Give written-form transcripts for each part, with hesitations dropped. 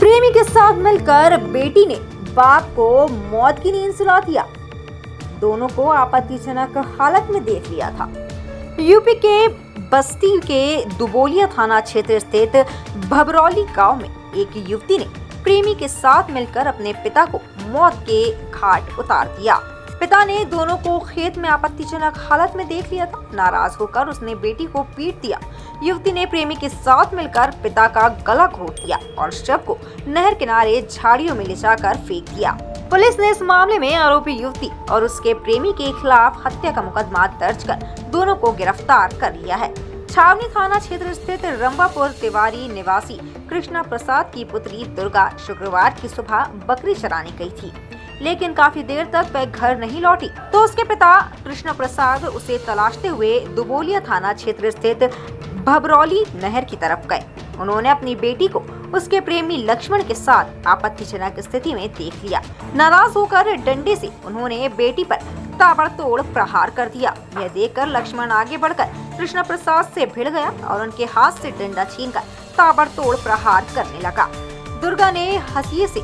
प्रेमी के साथ मिलकर बेटी ने बाप को मौत की नींद सुला दिया। दोनों को आपत्तिजनक हालत में देख लिया था। यूपी के बस्ती के दुबोलिया थाना क्षेत्र स्थित भबरौली गांव में एक युवती ने प्रेमी के साथ मिलकर अपने पिता को मौत के घाट उतार दिया। पिता ने दोनों को खेत में आपत्तिजनक हालत में देख लिया था। नाराज होकर उसने बेटी को पीट दिया। युवती ने प्रेमी के साथ मिलकर पिता का गला घोट दिया और शव को नहर किनारे झाड़ियों में ले जाकर फेंक दिया। पुलिस ने इस मामले में आरोपी युवती और उसके प्रेमी के खिलाफ हत्या का मुकदमा दर्ज कर दोनों को गिरफ्तार कर लिया है। छावनी थाना क्षेत्र स्थित रंबापुर तिवारी निवासी कृष्णा प्रसाद की पुत्री दुर्गा शुक्रवार की सुबह बकरी चराने गई थी, लेकिन काफी देर तक वह घर नहीं लौटी तो उसके पिता कृष्ण प्रसाद उसे तलाशते हुए दुबोलिया थाना क्षेत्र स्थित भबरौली नहर की तरफ गए। उन्होंने अपनी बेटी को उसके प्रेमी लक्ष्मण के साथ आपत्तिजनक स्थिति में देख लिया। नाराज होकर डंडे से उन्होंने बेटी पर ताबड़तोड़ प्रहार कर दिया। यह देखकर लक्ष्मण आगे बढ़कर कृष्ण प्रसाद से भिड़ गया और उनके हाथ से डंडा छीनकर ताबड़तोड़ प्रहार करने लगा। दुर्गा ने हंसिए से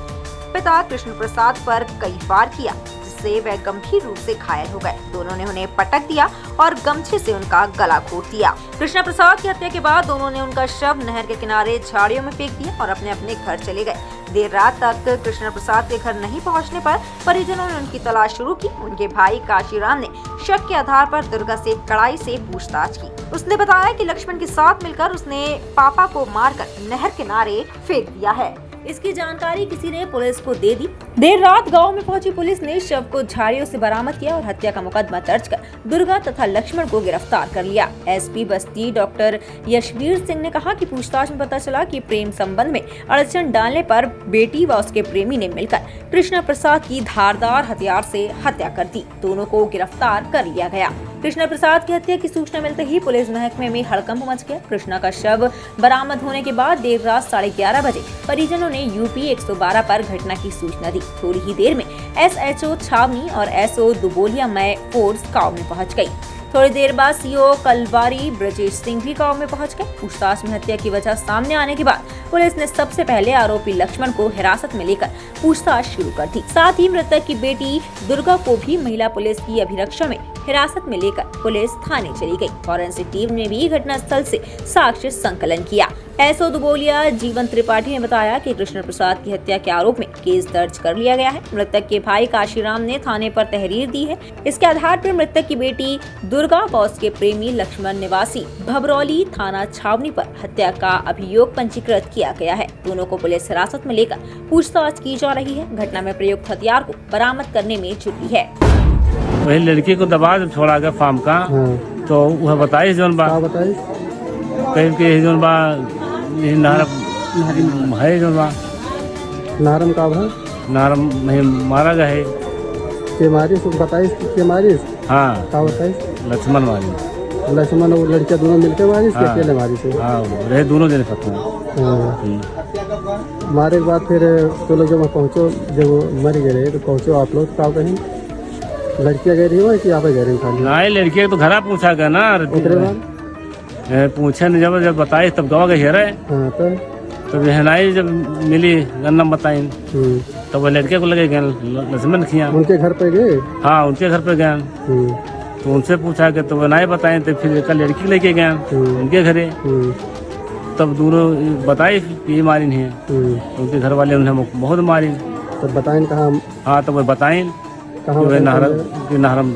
पिता कृष्ण प्रसाद पर कई वार किया, जिससे वह गंभीर रूप से घायल हो गए। दोनों ने उन्हें पटक दिया और गमछे से उनका गला घोट दिया। कृष्ण प्रसाद की हत्या के बाद दोनों ने उनका शव नहर के किनारे झाड़ियों में फेंक दिया और अपने अपने घर चले गए। देर रात तक कृष्ण प्रसाद के घर नहीं पहुंचने पर परिजनों ने उनकी तलाश शुरू की। उनके भाई काशीराम ने शक के आधार पर दुर्गा से कड़ाई से पूछताछ की। उसने बताया कि लक्ष्मण के साथ मिलकर उसने पापा को मारकर नहर किनारे फेंक दिया है। इसकी जानकारी किसी ने पुलिस को दे दी। देर रात गांव में पहुंची पुलिस ने शव को झाड़ियों से बरामद किया और हत्या का मुकदमा दर्ज कर दुर्गा तथा लक्ष्मण को गिरफ्तार कर लिया। एसपी बस्ती डॉक्टर यशवीर सिंह ने कहा कि पूछताछ में पता चला कि प्रेम संबंध में अड़चन डालने पर बेटी व उसके प्रेमी ने मिलकर कृष्ण प्रसाद की धारदार हथियार से हत्या कर दी। दोनों को गिरफ्तार कर लिया गया। कृष्णा प्रसाद की हत्या की सूचना मिलते ही पुलिस महकमे में हड़कंप मच गया। कृष्णा का शव बरामद होने के बाद देर रात 11:30 बजे परिजनों ने यूपी 112 पर घटना की सूचना दी। थोड़ी ही देर में एसएचओ छावनी और एसओ दुबोलिया में फोर्स गांव में पहुंच गई। थोड़ी देर बाद सीओ कलवारी ब्रजेश सिंह भी गांव में पहुंच गए। पूछताछ में हत्या की वजह सामने आने के बाद पुलिस ने सबसे पहले आरोपी लक्ष्मण को हिरासत में लेकर पूछताछ शुरू कर दी। साथ ही मृतक की बेटी दुर्गा को भी महिला पुलिस की अभिरक्षा में हिरासत में लेकर पुलिस थाने चली गई। फॉरेंसिक टीम ने भी घटनास्थल से साक्ष्य संकलन किया। एसओ दुबोलिया जीवन त्रिपाठी ने बताया कि कृष्ण प्रसाद की हत्या के आरोप में केस दर्ज कर लिया गया है। मृतक के भाई काशीराम ने थाने पर तहरीर दी है। इसके आधार पर मृतक की बेटी दुर्गा व उसके प्रेमी लक्ष्मण निवासी भबरौली थाना छावनी पर हत्या का अभियोग पंजीकृत किया गया है। दोनों को पुलिस हिरासत में लेकर पूछताछ की जा रही है। घटना में प्रयुक्त हथियार को बरामद करने में जुटी है। वही लड़की को दबा जब छोड़ा गया फार्म का, तो वह बताई जोन बा कहीं के जोन बा नारम है जोन बा नारम का है नारम में मारा गया है के मारी सो बताई के मारी। हाँ का बताई लक्ष्मण मारी। लक्ष्मण और लड़कियां दोनों मिलकर मारी के अकेले मारी से। हाँ रहे दोनों जने खत्म। मारे के बाद फिर तो लोग जब पहुँचो, जब मर गए तो पहुँचो आप लोग का कहीं लड़कियां गई रही कि आप गए रही खाली? नहीं लड़की तो घर पूछा गया ना, पूछे न जब बताई तब दवा गई है। हाँ तब हनाई जब मिली गन्ना बताई तो वह लड़के को लगे गए लक्ष्मण खिया उनके घर पे गए। हाँ उनके घर पे गए तो उनसे पूछा कि तो वह नहीं बताए, तो फिर कल लड़की लेके गए उनके घरे। तब दोनों बताई कि ये मारी नहीं है। उनके घर वाले उन्हें बहुत मारी। तब बताएं कहाँ? हाँ तो वह बताएं कहाँ नहरम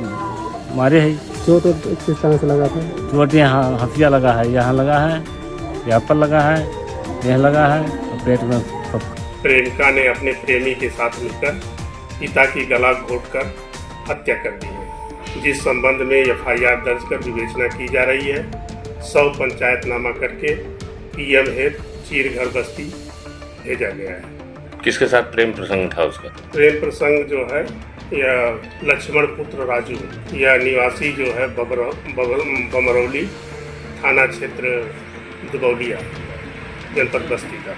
मारे है। चोट तो किस तरह से लगा था? चोट यहाँ हथिया लगा है, यहाँ लगा है, यहाँ पर लगा है, यह लगा है और पेट में। प्रेमिका ने अपने प्रेमी के साथ मिलकर पिता की गला घोटकर हत्या कर दी है, जिस संबंध में एफआईआर दर्ज कर विवेचना की जा रही है। 100 पंचायतनामा करके पीएम हेड चीरघर बस्ती भेजा गया है। किसके साथ प्रेम प्रसंग था उसका? प्रेम प्रसंग जो है यह लक्ष्मण पुत्र राजू, यह निवासी जो है बमरौली थाना क्षेत्र दुबौलिया जनपद बस्ती का।